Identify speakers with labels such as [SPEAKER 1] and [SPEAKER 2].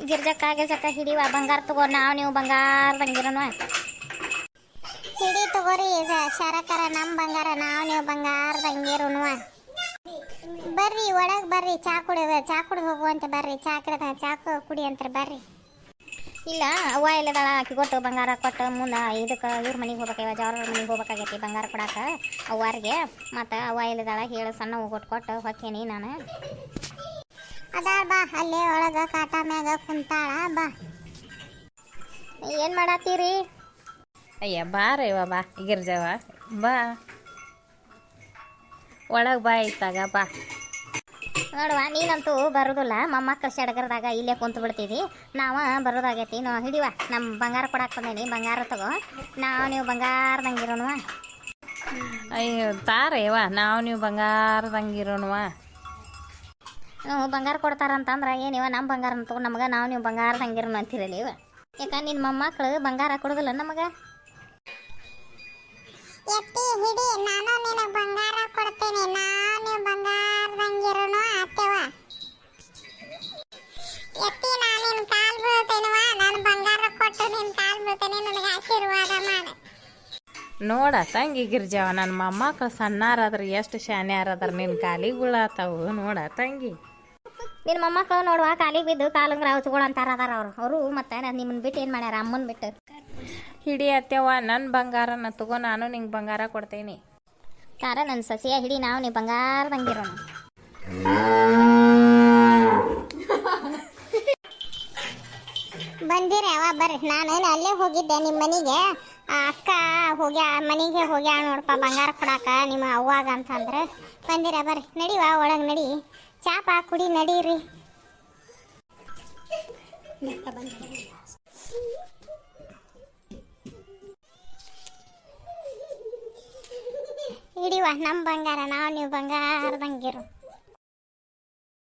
[SPEAKER 1] ಗಿರ್ಜಕ್ಕ ಹಿಡಿವ ಬಂಗಾರ ತಗೋ, ನಾವು ನೀವು ಬಂಗಾರದಂಗಿರೋನು. ಹಿಡಿ ತಗೋರಿ ಶರಕರ, ನಮ್ಮ ಬಂಗಾರ ನಾವು ನೀವು ಬಂಗಾರದಂಗಿರೋನು. ಬರ್ರಿ ಒಳಗೆ ಬರ್ರಿ, ಚಾ ಕುಡಿದು ಹೋಗುವಂತೆ ಬರ್ರಿ. ಚಾ ಕುಡಿ ಅಂತಾರೆ ಬರ್ರಿ. ಇಲ್ಲ ಅವ್ವ ಎಲ್ಲದಾಳ, ಆಕಿ ಕೊಟ್ಟು ಬಂಗಾರ ಕೊಟ್ಟು ಮುಂದೆ ಇದಕ್ಕೆ ಇವ್ರ ಮನೆಗೆ ಹೋಗ್ಬೇಕವ, ಜವ್ರ ಮನೆಗೆ ಹೋಗ್ಬೇಕಾಗೈತಿ ಬಂಗಾರ ಕೊಡಾಕ ಅವ್ವಾರಿಗೆ. ಮತ್ತು ಅವ್ವ ಎಲ್ಲದಾಳ ಹೇಳು, ಸಣ್ಣ ಕೊಟ್ಟು ಹೊಕ್ಕೇನಿ ನಾನು. ಅದಾಳ ಬಾ, ಅಲ್ಲೇ ಒಳಗೆ ಕಾಟ ಮ್ಯಾಗ ಕುಂತಾಳ ಬಾ. ಏನು ಮಾಡತ್ತೀರಿ?
[SPEAKER 2] ಅಯ್ಯ ಬಾರವ್ವ ಬಾ ಗಿರ್ಜವ್ವ, ಬಾ ಒಳಗೆ ಬಾ ಇತ್ತಾಗ ಬಾ.
[SPEAKER 1] ನೋಡುವ ನೀನಂತೂ ಬರೋದಿಲ್ಲ, ಮೊಮ್ಮಕ್ಕಳು ಸಡಗರದಾಗ ಇಲ್ಲೇ ಕುಂತು ಬಿಡ್ತೀವಿ. ನಾವು ಬರೋದಾಗೈತಿ. ಹಿಡಿವ, ನಮ್ಮ ಬಂಗಾರ ಕೊಡಾಕ್ ಬಂದೇನಿ, ಬಂಗಾರ ತಗೋ, ನಾವು ನೀವು ಬಂಗಾರದಂಗಿರೋಣವ.
[SPEAKER 2] ಅಯ್ಯೋ ತಾರೇವ, ನಾವು ನೀವು ಬಂಗಾರದಂಗಿರೋಣವ.
[SPEAKER 1] ಬಂಗಾರ ಕೊಡ್ತಾರಂತಂದ್ರೆ ಏನಿವ, ನಮ್ಮ ಬಂಗಾರ ತಗೋ ನಮಗೆ, ನಾವು ನೀವು ಬಂಗಾರದಂಗಿರೋಣ ಅಂತಿರಲಿ ಇವ. ಯಾಕೆ ನಿನ್ನ ಮೊಮ್ಮಕ್ಕಳು ಬಂಗಾರ ಕೊಡೋದಿಲ್ಲ ನಮಗೆ? ಎತ್ತಿ ಹಿಡಿ, ನಾನು ನಿನಗೆ ಬಂಗಾರ ಕೊಡ್ತೇನೆ, ನಾನು ಬಂಗಾರದಂಗಿರೋಣ ಅತ್ತೆವ. ಎತ್ತಿ ನಾನು ನಿನ್ನ ಕಾಲು ಬೀಳ್ತೇನವ, ನಾನು ಬಂಗಾರ ಕೊಟ್ಟು ನಿನ್ನ ಕಾಲು ಬೀಳ್ತೇನೆ, ನನಗೆ ಆಶೀರ್ವಾದ ಮಾಡು.
[SPEAKER 2] ನೋಡ ತಂಗಿ ಗಿರ್ಜವ್ವ, ನನ್ನ ಮೊಮ್ಮಕ್ಕಳು ಸಣ್ಣಾರಾದ್ರೆ ಎಷ್ಟು ಶಾನ್ಯಾರಾದ್ರೆ ನಿನ್ನ ಕಾಲಿಗೆ ಬೀಳಾತಾವು. ನೋಡ ತಂಗಿ,
[SPEAKER 1] ನಿನ್ನ ಮೊಮ್ಮಕ್ಕಳು ನೋಡುವ ಕಾಲಿಗೆ ಬಿದ್ದು ಕಾಲಂಗ್ರ ಹಚ್ಕೊಳ ಅಂತಾರ ಅದಾರ ಅವರು. ಮತ್ತು ನಿಮ್ಮನ್ನ ಬಿಟ್ಟು ಏನು ಮಾಡ್ಯಾರ, ಅಮ್ಮನ ಬಿಟ್ಟು.
[SPEAKER 2] ಹಿಡಿ ಅತ್ತೆವ್ವ, ನನ್ನ ಬಂಗಾರನ ತಗೋ, ನಾನು ನಿಂಗೆ ಬಂಗಾರ ಕೊಡ್ತೇನೆ.
[SPEAKER 1] ಕಾರ ನನ್ನ ಸಸಿಯ ಹಿಡಿ, ನಾವು ನೀವು ಬಂಗಾರದಂಗಿರೋಣ. ಬಂದಿರಿ ಅವ ಬರ್ರಿ. ನಾನು ಅಲ್ಲೇ ಹೋಗಿದ್ದೆ ನಿಮ್ಮ ಮನೆಗೆ, ಅಕ್ಕ ಮನೆಗೆ ಹೋಗ್ಯಾಳ ನೋಡಪ್ಪ ಬಂಗಾರ ಕೊಡಾಕ ನಿಮ್ಮ ಅವ್ವಾಗ ಅಂತಂದ್ರೆ. ಬಂದಿರ ಬರ್ರಿ, ನಡಿವ ಒಳಗೆ ನಡಿ, ಚಾಪ ಕುಡಿ ನಡೀರಿ. ಹಿಡಿವ ನಮ್ಮ ಬಂಗಾರ, ನಾವು ನೀವು ಬಂಗಾರದಂಗಿರು.